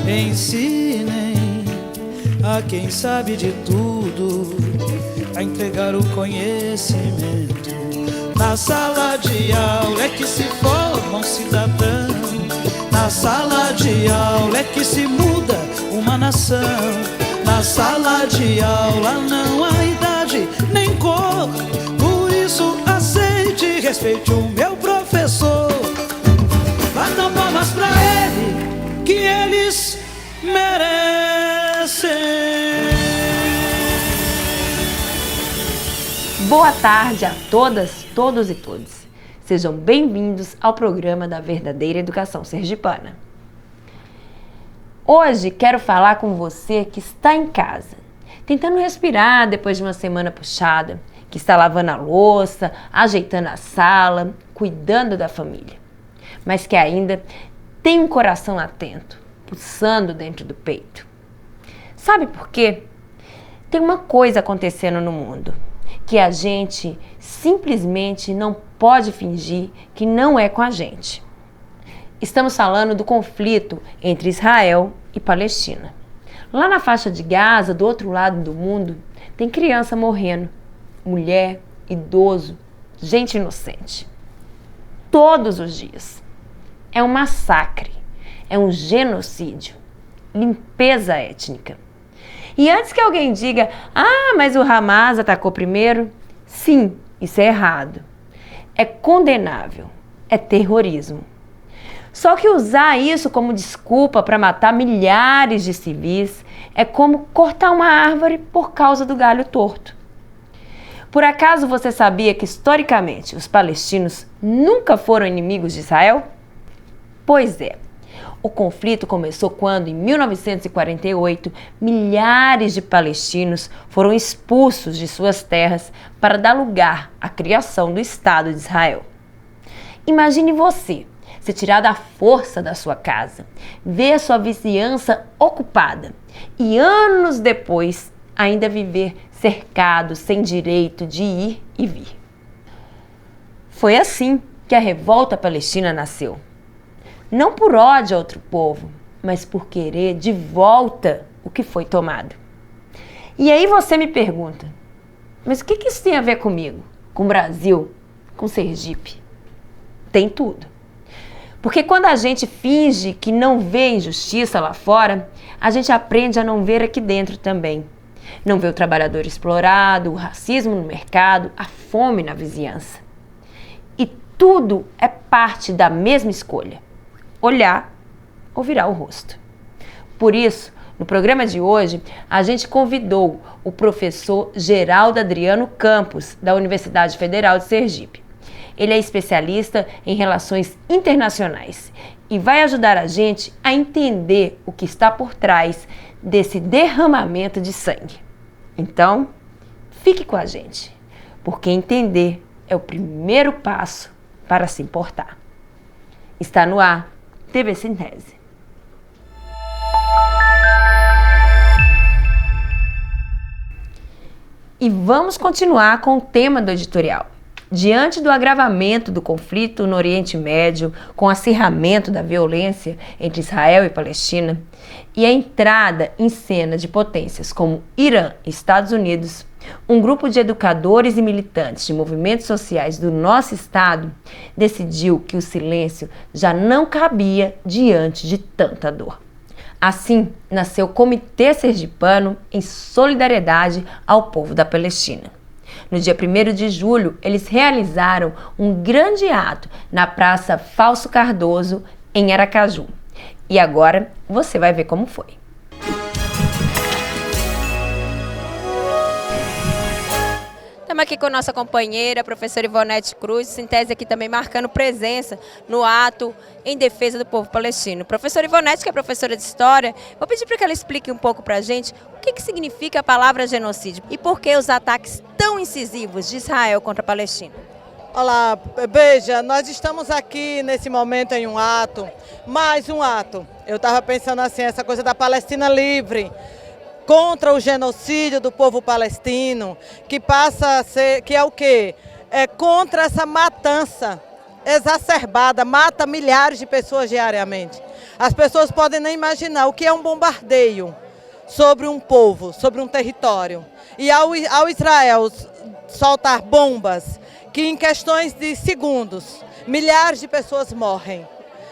Ensinem a quem sabe de tudo a entregar o conhecimento. Na sala de aula é que se forma um cidadão. Na sala de aula é que se muda uma nação. Na sala de aula não há idade nem cor. Por isso aceite e respeite o meu professor. Batam palmas pra ele, que eles merecem. Boa tarde a todas, todos e todes. Sejam bem-vindos ao programa da Verdadeira Educação Sergipana. Hoje quero falar com você que está em casa, tentando respirar depois de uma semana puxada, que está lavando a louça, ajeitando a sala, cuidando da família, mas que ainda tem um coração atento, pulsando dentro do peito. Sabe por quê? Tem uma coisa acontecendo no mundo que a gente simplesmente não pode fingir que não é com a gente. Estamos falando do conflito entre Israel e Palestina. Lá na faixa de Gaza, do outro lado do mundo, tem criança morrendo, mulher, idoso, gente inocente. Todos os dias. É um massacre, é um genocídio, limpeza étnica. E antes que alguém diga, mas o Hamas atacou primeiro, sim, isso é errado. É condenável, é terrorismo. Só que usar isso como desculpa para matar milhares de civis é como cortar uma árvore por causa do galho torto. Por acaso você sabia que historicamente os palestinos nunca foram inimigos de Israel? Pois é. O conflito começou quando, em 1948, milhares de palestinos foram expulsos de suas terras para dar lugar à criação do Estado de Israel. Imagine você ser tirado à força da sua casa, ver a sua vizinhança ocupada e, anos depois, ainda viver cercado, sem direito de ir e vir. Foi assim que a revolta palestina nasceu. Não por ódio a outro povo, mas por querer de volta o que foi tomado. E aí você me pergunta, mas o que isso tem a ver comigo? Com o Brasil? Com Sergipe? Tem tudo. Porque quando a gente finge que não vê injustiça lá fora, a gente aprende a não ver aqui dentro também. Não vê o trabalhador explorado, o racismo no mercado, a fome na vizinhança. E tudo é parte da mesma escolha: olhar ou virar o rosto. Por isso, no programa de hoje, a gente convidou o professor Geraldo Adriano Campos, da Universidade Federal de Sergipe. Ele é especialista em relações internacionais e vai ajudar a gente a entender o que está por trás desse derramamento de sangue. Então, fique com a gente, porque entender é o primeiro passo para se importar. Está no ar TV Síntese. E vamos continuar com o tema do editorial. Diante do agravamento do conflito no Oriente Médio, com o acirramento da violência entre Israel e Palestina, e a entrada em cena de potências como Irã e Estados Unidos, um grupo de educadores e militantes de movimentos sociais do nosso estado decidiu que o silêncio já não cabia diante de tanta dor. Assim, nasceu o Comitê Sergipano em solidariedade ao povo da Palestina. No dia 1º de julho, eles realizaram um grande ato na Praça Fausto Cardoso, em Aracaju. E agora você vai ver como foi. Estamos aqui com nossa companheira, a professora Ivonete Cruz, Síntese aqui também marcando presença no ato em defesa do povo palestino. Professora Ivonete, que é professora de História, vou pedir para que ela explique um pouco para a gente o que significa a palavra genocídio e por que os ataques tão incisivos de Israel contra a Palestina. Olá, veja, nós estamos aqui nesse momento em um ato, mais um ato. Eu estava pensando assim, essa coisa da Palestina livre, contra o genocídio do povo palestino, que passa a ser, que é o quê? É contra essa matança exacerbada, mata milhares de pessoas diariamente. As pessoas podem nem imaginar o que é um bombardeio sobre um povo, sobre um território. E ao Israel soltar bombas, que em questões de segundos, milhares de pessoas morrem.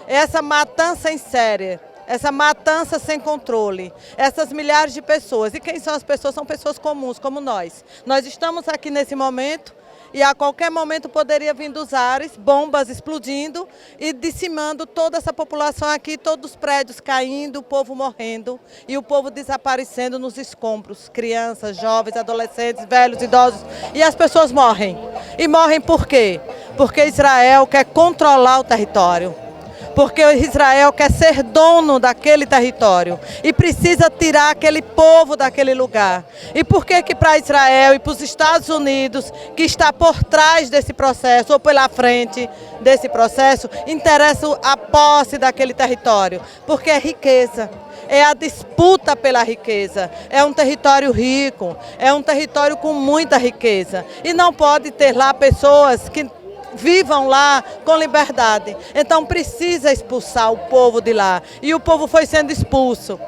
Essa matança em série, essa matança sem controle, essas milhares de pessoas. E quem são as pessoas? São pessoas comuns, como nós. Nós estamos aqui nesse momento e a qualquer momento poderia vir dos ares, bombas explodindo e dizimando toda essa população aqui, todos os prédios caindo, o povo morrendo e o povo desaparecendo nos escombros. Crianças, jovens, adolescentes, velhos, idosos. E as pessoas morrem. E morrem por quê? Porque Israel quer controlar o território. Porque Israel quer ser dono daquele território e precisa tirar aquele povo daquele lugar. E por que para Israel e para os Estados Unidos, que está por trás desse processo ou pela frente desse processo, interessa a posse daquele território? Porque é riqueza. É a disputa pela riqueza, é um território rico, é um território com muita riqueza. E não pode ter lá pessoas que vivam lá com liberdade. Então precisa expulsar o povo de lá. E o povo foi sendo expulso,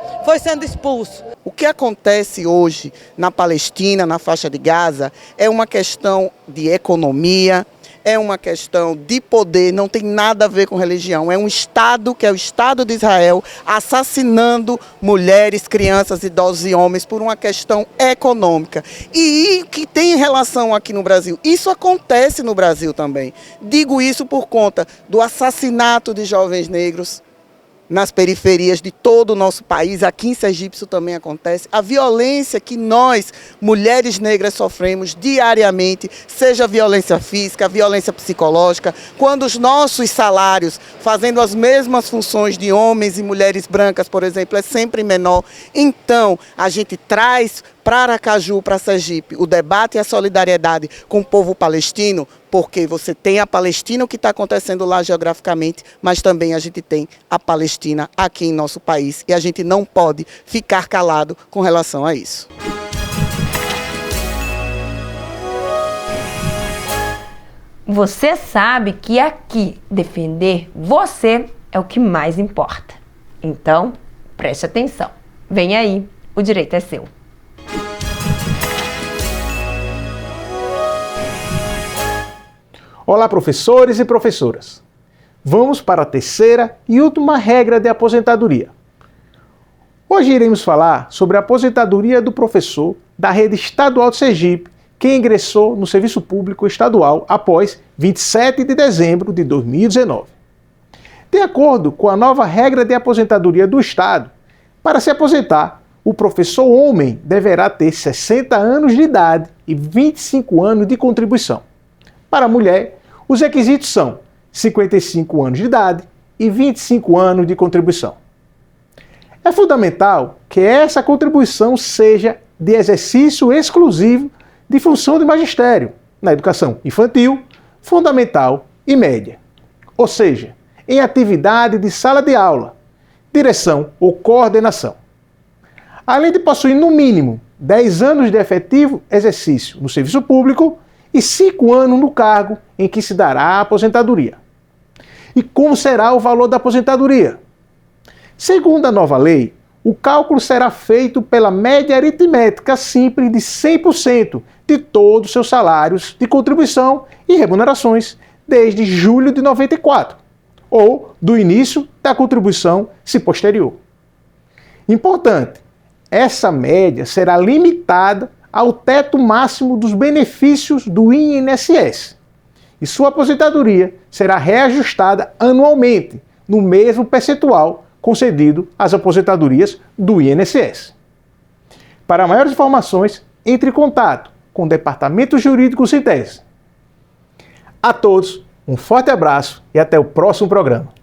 O que acontece hoje na Palestina, na faixa de Gaza, é uma questão de economia, é uma questão de poder, não tem nada a ver com religião. É um Estado, que é o Estado de Israel, assassinando mulheres, crianças, idosos e homens por uma questão econômica. E que tem relação aqui no Brasil. Isso acontece no Brasil também. Digo isso por conta do assassinato de jovens negros nas periferias de todo o nosso país. Aqui em Sergipe isso também acontece. A violência que nós, mulheres negras, sofremos diariamente, seja violência física, violência psicológica, quando os nossos salários, fazendo as mesmas funções de homens e mulheres brancas, por exemplo, é sempre menor. Então, a gente traz para Aracaju, para Sergipe, o debate e a solidariedade com o povo palestino, porque você tem a Palestina, o que está acontecendo lá geograficamente, mas também a gente tem a Palestina aqui em nosso país e a gente não pode ficar calado com relação a isso. Você sabe que aqui defender você é o que mais importa. Então, preste atenção. Vem aí, o direito é seu. Olá, professores e professoras. Vamos para a terceira e última regra de aposentadoria. Hoje iremos falar sobre a aposentadoria do professor da rede estadual de Sergipe que ingressou no serviço público estadual após 27 de dezembro de 2019. De acordo com a nova regra de aposentadoria do Estado, para se aposentar, o professor homem deverá ter 60 anos de idade e 25 anos de contribuição. Para a mulher, os requisitos são 55 anos de idade e 25 anos de contribuição. É fundamental que essa contribuição seja de exercício exclusivo de função de magistério na educação infantil, fundamental e média. Ou seja, em atividade de sala de aula, direção ou coordenação. Além de possuir no mínimo 10 anos de efetivo exercício no serviço público e 5 anos no cargo em que se dará a aposentadoria. E como será o valor da aposentadoria? Segundo a nova lei, o cálculo será feito pela média aritmética simples de 100% de todos os seus salários de contribuição e remunerações desde julho de 94, ou do início da contribuição, se posterior. Importante, essa média será limitada ao teto máximo dos benefícios do INSS. E sua aposentadoria será reajustada anualmente, no mesmo percentual concedido às aposentadorias do INSS. Para maiores informações, entre em contato com o Departamento Jurídico Citese. A todos, um forte abraço e até o próximo programa.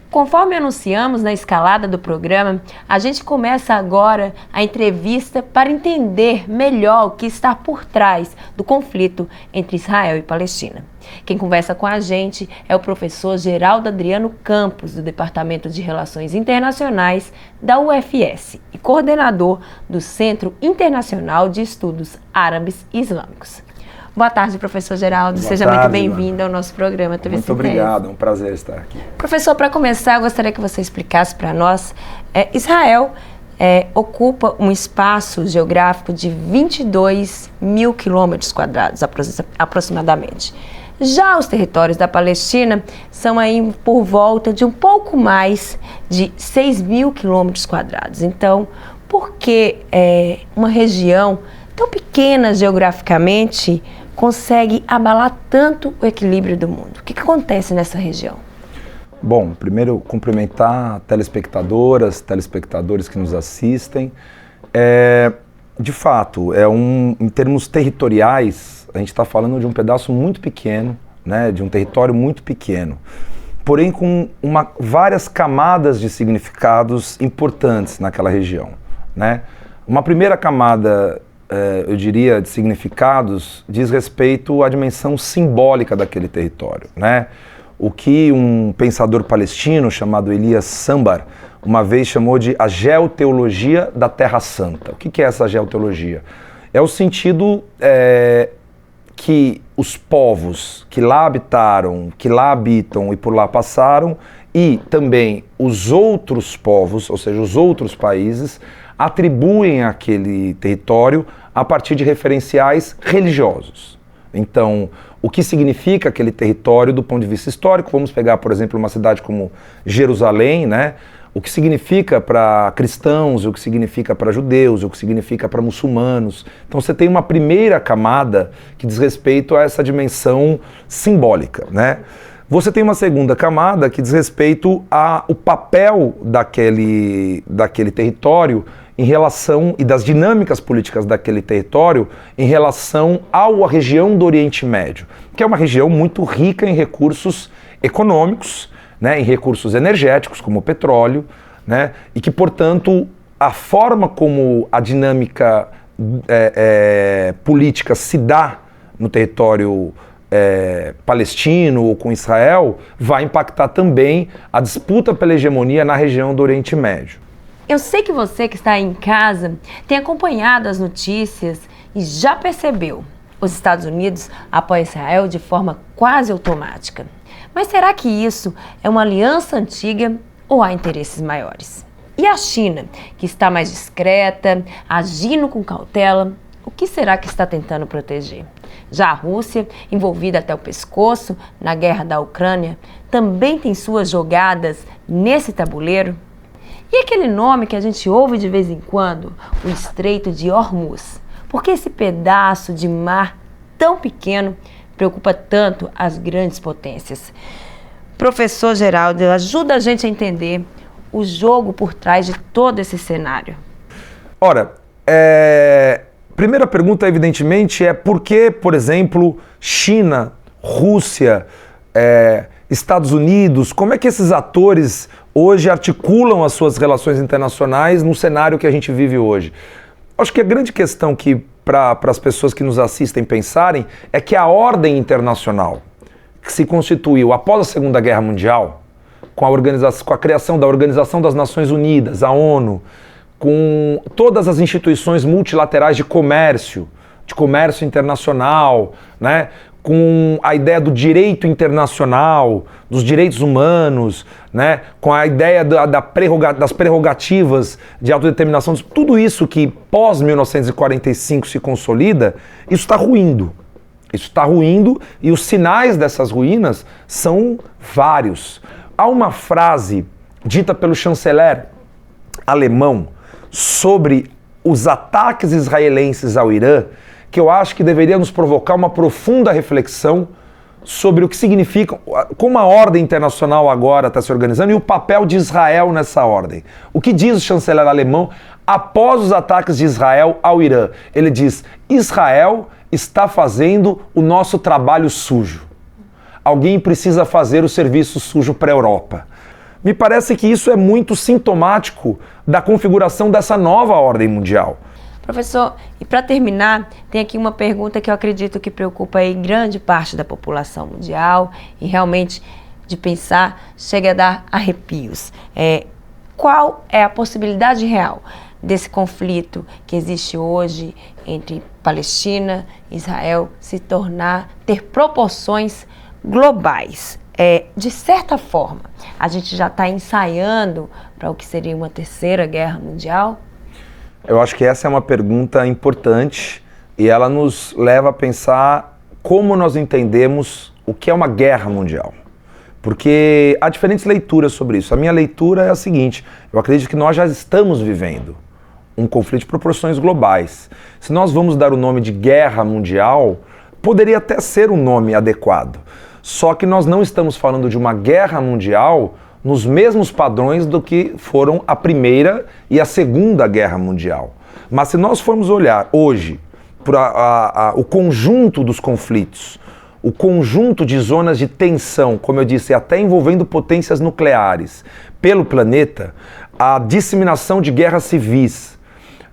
Conforme anunciamos na escalada do programa, a gente começa agora a entrevista para entender melhor o que está por trás do conflito entre Israel e Palestina. Quem conversa com a gente é o professor Geraldo Adriano Campos, do Departamento de Relações Internacionais da UFS e coordenador do Centro Internacional de Estudos Árabes e Islâmicos. Boa tarde, professor Geraldo. Seja muito bem-vindo ao nosso programa TV Muito obrigado, é um prazer estar aqui. Professor, para começar, eu gostaria que você explicasse para nós. Israel ocupa um espaço geográfico de 22 mil quilômetros quadrados, aproximadamente. Já os territórios da Palestina são aí por volta de um pouco mais de 6 mil quilômetros quadrados. Então, por que uma região tão pequena geograficamente consegue abalar tanto o equilíbrio do mundo? O que acontece nessa região? Bom, primeiro cumprimentar telespectadoras, telespectadores que nos assistem. De fato, em termos territoriais, a gente está falando de um pedaço muito pequeno, né, de um território muito pequeno, porém com várias camadas de significados importantes naquela região, né? Uma primeira camada, eu diria, de significados diz respeito à dimensão simbólica daquele território, né? O que um pensador palestino chamado Elias Sambar uma vez chamou de a geoteologia da Terra Santa. O que é essa geoteologia? É o sentido que os povos que lá habitaram, que lá habitam e por lá passaram, e também os outros povos, ou seja, os outros países, atribuem àquele território a partir de referenciais religiosos. Então, o que significa aquele território do ponto de vista histórico? Vamos pegar, por exemplo, uma cidade como Jerusalém, né? O que significa para cristãos, o que significa para judeus, o que significa para muçulmanos. Então você tem uma primeira camada que diz respeito a essa dimensão simbólica, né? Você tem uma segunda camada que diz respeito ao papel daquele território em relação, e das dinâmicas políticas daquele território em relação à região do Oriente Médio, que é uma região muito rica em recursos econômicos, né, em recursos energéticos, como o petróleo, né, e que, portanto, a forma como a dinâmica política se dá no território palestino ou com Israel vai impactar também a disputa pela hegemonia na região do Oriente Médio. Eu sei que você que está aí em casa tem acompanhado as notícias e já percebeu, os Estados Unidos apoiam Israel de forma quase automática. Mas será que isso é uma aliança antiga ou há interesses maiores? E a China, que está mais discreta, agindo com cautela, o que será que está tentando proteger? Já a Rússia, envolvida até o pescoço na guerra da Ucrânia, também tem suas jogadas nesse tabuleiro? E aquele nome que a gente ouve de vez em quando, o Estreito de Hormuz? Por que esse pedaço de mar tão pequeno preocupa tanto as grandes potências? Professor Geraldo, ajuda a gente a entender o jogo por trás de todo esse cenário. Ora, primeira pergunta, evidentemente, é por que, por exemplo, China, Rússia, Estados Unidos, como é que esses atores hoje articulam as suas relações internacionais no cenário que a gente vive hoje? Acho que a grande questão que para as pessoas que nos assistem pensarem é que a ordem internacional que se constituiu após a Segunda Guerra Mundial, com a criação da Organização das Nações Unidas, a ONU, com todas as instituições multilaterais de comércio internacional, né, com a ideia do direito internacional, dos direitos humanos, né, com a ideia das prerrogativas de autodeterminação, tudo isso que pós-1945 se consolida, isso está ruindo. Isso está ruindo e os sinais dessas ruínas são vários. Há uma frase dita pelo chanceler alemão sobre os ataques israelenses ao Irã, que eu acho que deveria nos provocar uma profunda reflexão sobre o que significa, como a ordem internacional agora está se organizando e o papel de Israel nessa ordem. O que diz o chanceler alemão após os ataques de Israel ao Irã? Ele diz: Israel está fazendo o nosso trabalho sujo. Alguém precisa fazer o serviço sujo para a Europa. Me parece que isso é muito sintomático da configuração dessa nova ordem mundial. Professor, e para terminar, tem aqui uma pergunta que eu acredito que preocupa aí grande parte da população mundial e realmente, de pensar, chega a dar arrepios. Qual é a possibilidade real desse conflito que existe hoje entre Palestina e Israel ter proporções globais? De certa forma, a gente já está ensaiando para o que seria uma terceira guerra mundial? Eu acho que essa é uma pergunta importante e ela nos leva a pensar como nós entendemos o que é uma guerra mundial. Porque há diferentes leituras sobre isso. A minha leitura é a seguinte: eu acredito que nós já estamos vivendo um conflito de proporções globais. Se nós vamos dar o nome de guerra mundial, poderia até ser um nome adequado. Só que nós não estamos falando de uma guerra mundial nos mesmos padrões do que foram a Primeira e a Segunda Guerra Mundial. Mas se nós formos olhar hoje para o conjunto dos conflitos, o conjunto de zonas de tensão, como eu disse, até envolvendo potências nucleares, pelo planeta, a disseminação de guerras civis,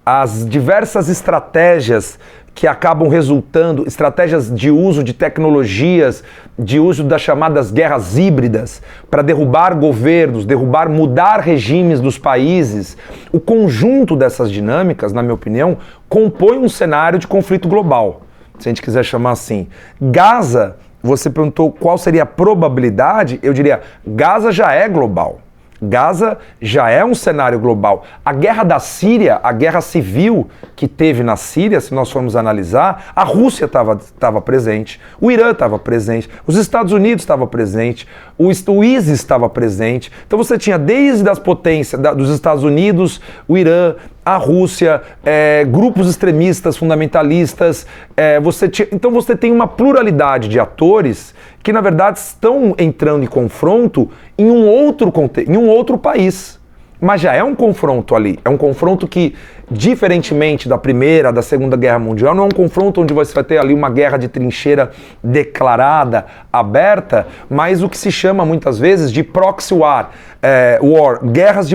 as diversas estratégias que acabam resultando, estratégias de uso de tecnologias, de uso das chamadas guerras híbridas, para derrubar governos, mudar regimes dos países. O conjunto dessas dinâmicas, na minha opinião, compõe um cenário de conflito global, se a gente quiser chamar assim. Gaza, você perguntou qual seria a probabilidade, eu diria, Gaza já é global. Gaza já é um cenário global. A guerra da Síria, a guerra civil que teve na Síria, se nós formos analisar, a Rússia estava presente, o Irã estava presente, os Estados Unidos estavam presentes, o ISIS estava presente. Então você tinha desde as potências dos Estados Unidos, o Irã, a Rússia, grupos extremistas, fundamentalistas. Então você tem uma pluralidade de atores que, na verdade, estão entrando em confronto em um outro país. Mas já é um confronto ali. É um confronto que, diferentemente da Primeira, da Segunda Guerra Mundial, não é um confronto onde você vai ter ali uma guerra de trincheira declarada, aberta, mas o que se chama muitas vezes de proxy war, guerras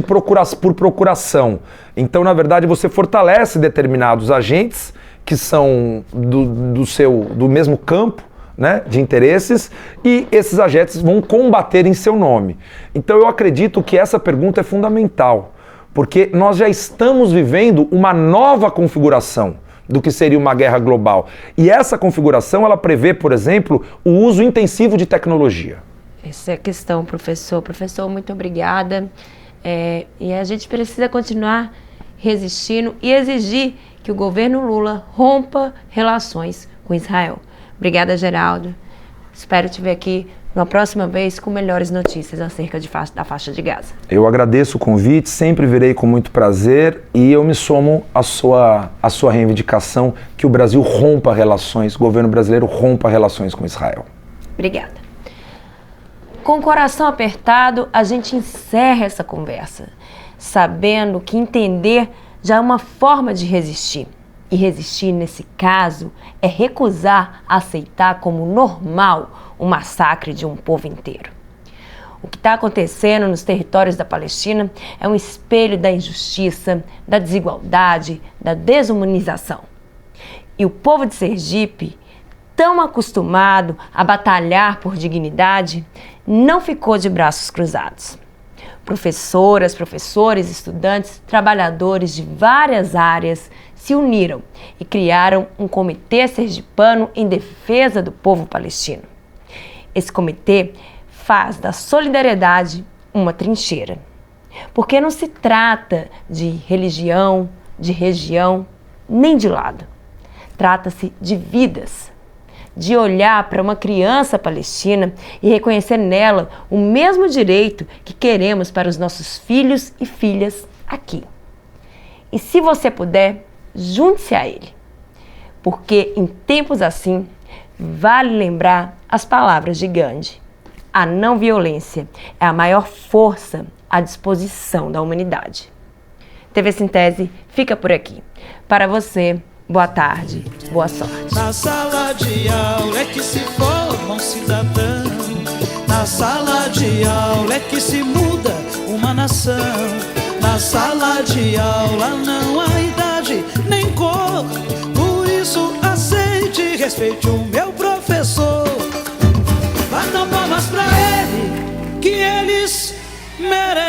por procuração. Então, na verdade, você fortalece determinados agentes que são do mesmo campo, né, de interesses, e esses agentes vão combater em seu nome. Então eu acredito que essa pergunta é fundamental, porque nós já estamos vivendo uma nova configuração do que seria uma guerra global. E essa configuração, ela prevê, por exemplo, o uso intensivo de tecnologia. Essa é a questão, professor. Professor, muito obrigada. E a gente precisa continuar resistindo e exigir que o governo Lula rompa relações com Israel. Obrigada, Geraldo. Espero te ver aqui uma próxima vez com melhores notícias acerca da faixa de Gaza. Eu agradeço o convite, sempre virei com muito prazer e eu me somo à sua reivindicação que o Brasil rompa relações, o governo brasileiro rompa relações com Israel. Obrigada. Com o coração apertado, a gente encerra essa conversa, sabendo que entender já é uma forma de resistir. E resistir, nesse caso, é recusar aceitar como normal o massacre de um povo inteiro. O que está acontecendo nos territórios da Palestina é um espelho da injustiça, da desigualdade, da desumanização. E o povo de Sergipe, tão acostumado a batalhar por dignidade, não ficou de braços cruzados. Professoras, professores, estudantes, trabalhadores de várias áreas se uniram e criaram um comitê sergipano em defesa do povo palestino. Esse comitê faz da solidariedade uma trincheira, porque não se trata de religião, de região, nem de lado. Trata-se de vidas, de olhar para uma criança palestina e reconhecer nela o mesmo direito que queremos para os nossos filhos e filhas aqui. E se você puder, junte-se a ele, porque em tempos assim, vale lembrar as palavras de Gandhi: a não violência é a maior força à disposição da humanidade. TV Sintese fica por aqui. Para você, boa tarde, boa sorte. Na sala de aula é que se forma um cidadão. Na sala de aula é que se muda formação. Na sala de aula não há idade nem cor, por isso aceite e respeite o meu professor. Batam palmas pra ele, que eles merecem.